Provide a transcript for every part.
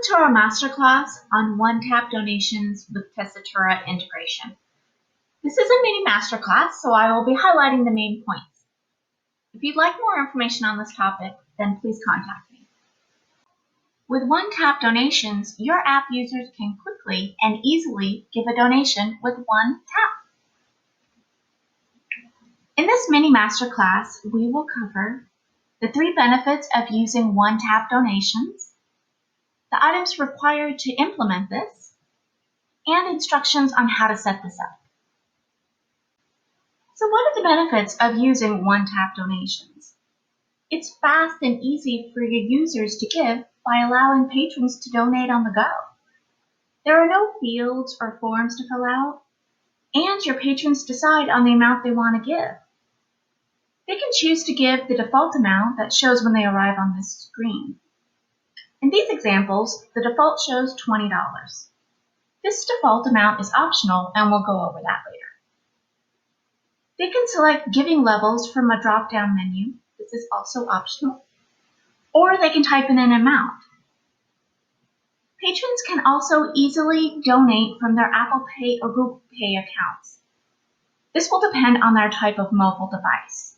to our masterclass on one-tap donations with Tessitura integration. This is a mini masterclass, so I will be highlighting the main points. If you'd like more information on this topic, then please contact me. With one-tap donations, your app users can quickly and easily give a donation with one tap. In this mini masterclass, we will cover the 3 benefits of using one-tap donations, the items required to implement this, and instructions on how to set this up. So what are the benefits of using one-tap donations? It's fast and easy for your users to give by allowing patrons to donate on the go. There are no fields or forms to fill out, and your patrons decide on the amount they want to give. They can choose to give the default amount that shows when they arrive on this screen. In these examples, the default shows $20. This default amount is optional, and we'll go over that later. They can select giving levels from a drop-down menu. This is also optional. Or they can type in an amount. Patrons can also easily donate from their Apple Pay or Google Pay accounts. This will depend on their type of mobile device.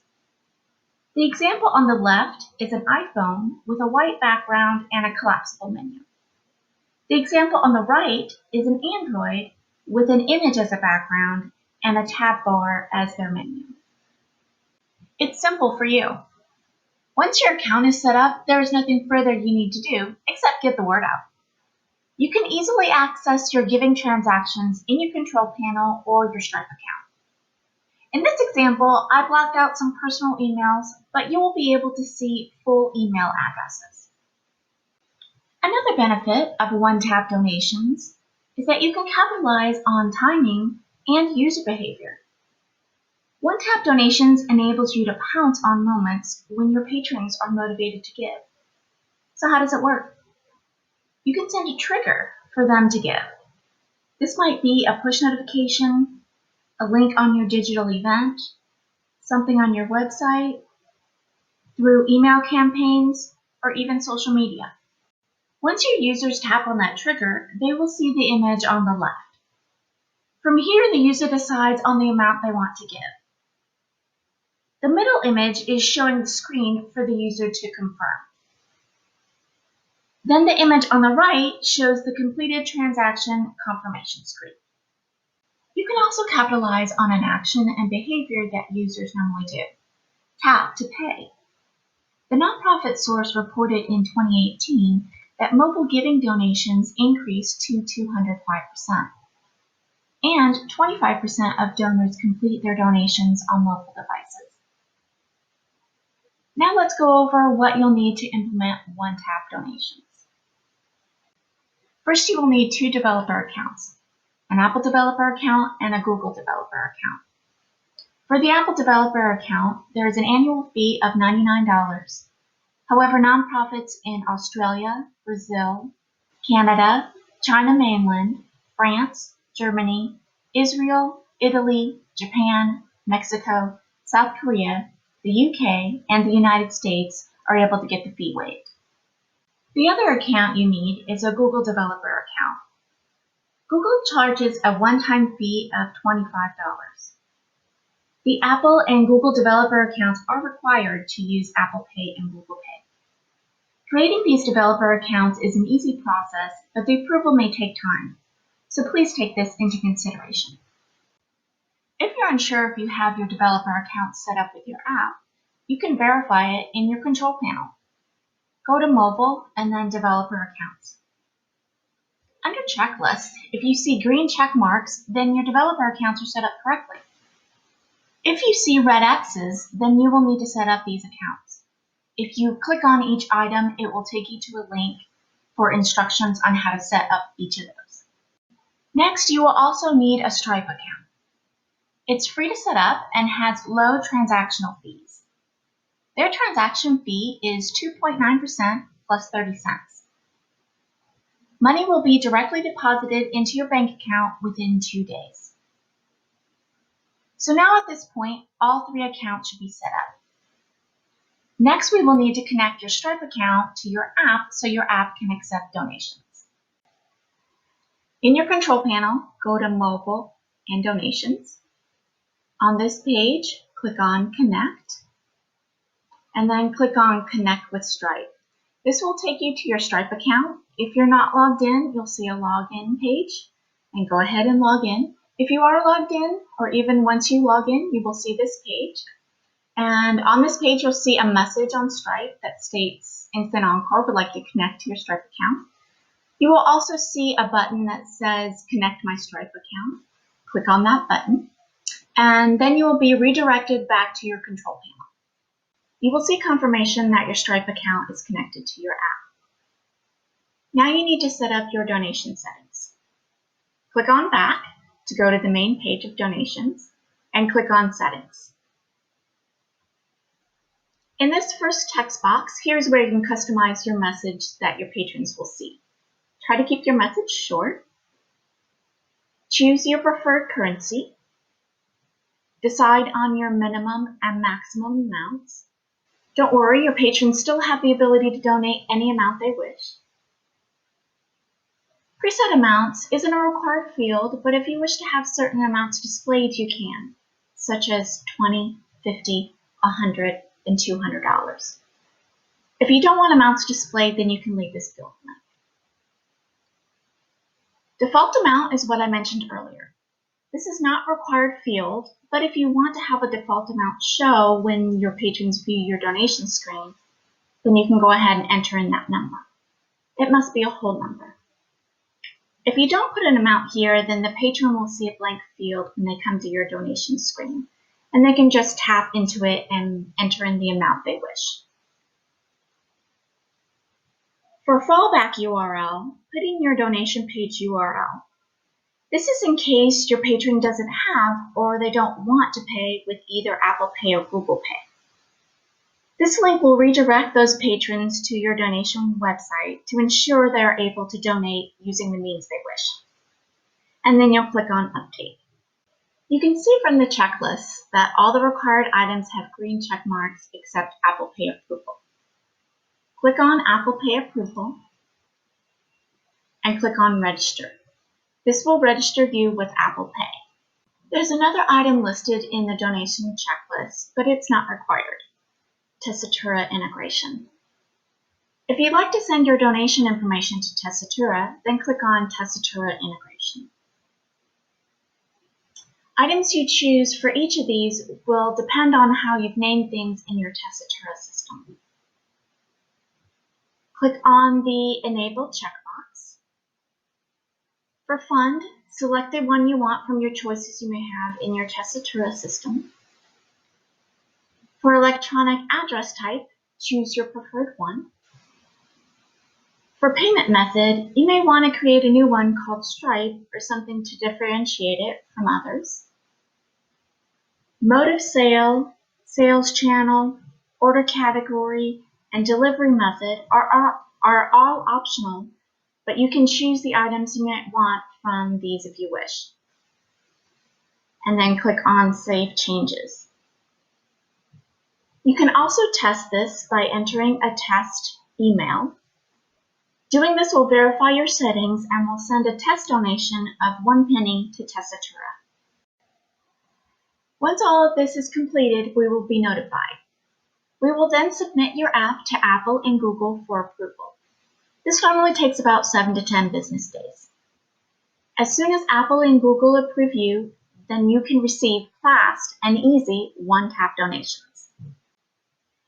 The example on the left is an iPhone with a white background and a collapsible menu. The example on the right is an Android with an image as a background and a tab bar as their menu. It's simple for you. Once your account is set up, there is nothing further you need to do except get the word out. You can easily access your giving transactions in your control panel or your Stripe account. In this example, I blocked out some personal emails, but you will be able to see full email addresses. Another benefit of one-tap donations is that you can capitalize on timing and user behavior. One-tap donations enables you to pounce on moments when your patrons are motivated to give. So how does it work? You can send a trigger for them to give. This might be a push notification, a link on your digital event, something on your website, through email campaigns, or even social media. Once your users tap on that trigger, they will see the image on the left. From here, the user decides on the amount they want to give. The middle image is showing the screen for the user to confirm. Then the image on the right shows the completed transaction confirmation screen. You can also capitalize on an action and behavior that users normally do. Tap to pay. The nonprofit source reported in 2018 that mobile giving donations increased to 205%, and 25% of donors complete their donations on mobile devices. Now let's go over what you'll need to implement one-tap donations. First, you will need 2 developer accounts, an Apple developer account and a Google developer account. For the Apple developer account, there is an annual fee of $99. However, nonprofits in Australia, Brazil, Canada, China mainland, France, Germany, Israel, Italy, Japan, Mexico, South Korea, the UK, and the United States are able to get the fee waived. The other account you need is a Google developer account. Google charges a one-time fee of $25. The Apple and Google developer accounts are required to use Apple Pay and Google Pay. Creating these developer accounts is an easy process, but the approval may take time, so please take this into consideration. If you're unsure if you have your developer account set up with your app, you can verify it in your control panel. Go to Mobile and then Developer Accounts. Under Checklists, if you see green check marks, then your developer accounts are set up correctly. If you see red X's, then you will need to set up these accounts. If you click on each item, it will take you to a link for instructions on how to set up each of those. Next, you will also need a Stripe account. It's free to set up and has low transactional fees. Their transaction fee is 2.9% plus 30 cents. Money will be directly deposited into your bank account within 2 days. So now at this point, all 3 accounts should be set up. Next, we will need to connect your Stripe account to your app so your app can accept donations. In your control panel, go to Mobile and Donations. On this page, click on Connect, and then click on Connect with Stripe. This will take you to your Stripe account. If you're not logged in, you'll see a login page, and go ahead and log in. If you are logged in, or even once you log in, you will see this page. And on this page, you'll see a message on Stripe that states Instant Encore would like to connect to your Stripe account. You will also see a button that says Connect My Stripe account. Click on that button, and then you will be redirected back to your control panel. You will see confirmation that your Stripe account is connected to your app. Now you need to set up your donation settings. Click on Back to go to the main page of donations, and click on Settings. In this first text box, here's where you can customize your message that your patrons will see. Try to keep your message short. Choose your preferred currency. Decide on your minimum and maximum amounts. Don't worry, your patrons still have the ability to donate any amount they wish. Preset amounts isn't a required field, but if you wish to have certain amounts displayed, you can, such as $20, $50, $100, and $200. If you don't want amounts displayed, then you can leave this field blank. Default amount is what I mentioned earlier. This is not a required field, but if you want to have a default amount show when your patrons view your donation screen, then you can go ahead and enter in that number. It must be a whole number. If you don't put an amount here, then the patron will see a blank field when they come to your donation screen, and they can just tap into it and enter in the amount they wish. For fallback URL, put in your donation page URL. This is in case your patron doesn't have or they don't want to pay with either Apple Pay or Google Pay. This link will redirect those patrons to your donation website to ensure they are able to donate using the means they wish. And then you'll click on Update. You can see from the checklist that all the required items have green check marks except Apple Pay approval. Click on Apple Pay approval and click on Register. This will register you with Apple Pay. There's another item listed in the donation checklist, but it's not required: Tessitura integration. If you'd like to send your donation information to Tessitura, then click on Tessitura integration. Items you choose for each of these will depend on how you've named things in your Tessitura system. Click on the Enable checkbox. For Fund, select the one you want from your choices you may have in your Tessitura system. For Electronic Address Type, choose your preferred one. For Payment Method, you may want to create a new one called Stripe or something to differentiate it from others. Mode of sale, sales channel, order category, and delivery method are all optional, but you can choose the items you might want from these if you wish. And then click on Save Changes. You can also test this by entering a test email. Doing this will verify your settings and will send a test donation of 1 penny to Tessitura. Once all of this is completed, we will be notified. We will then submit your app to Apple and Google for approval. This normally takes about 7 to 10 business days. As soon as Apple and Google approve you, then you can receive fast and easy one-tap donations.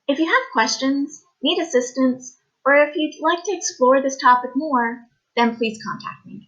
If you have questions, need assistance, or if you'd like to explore this topic more, then please contact me.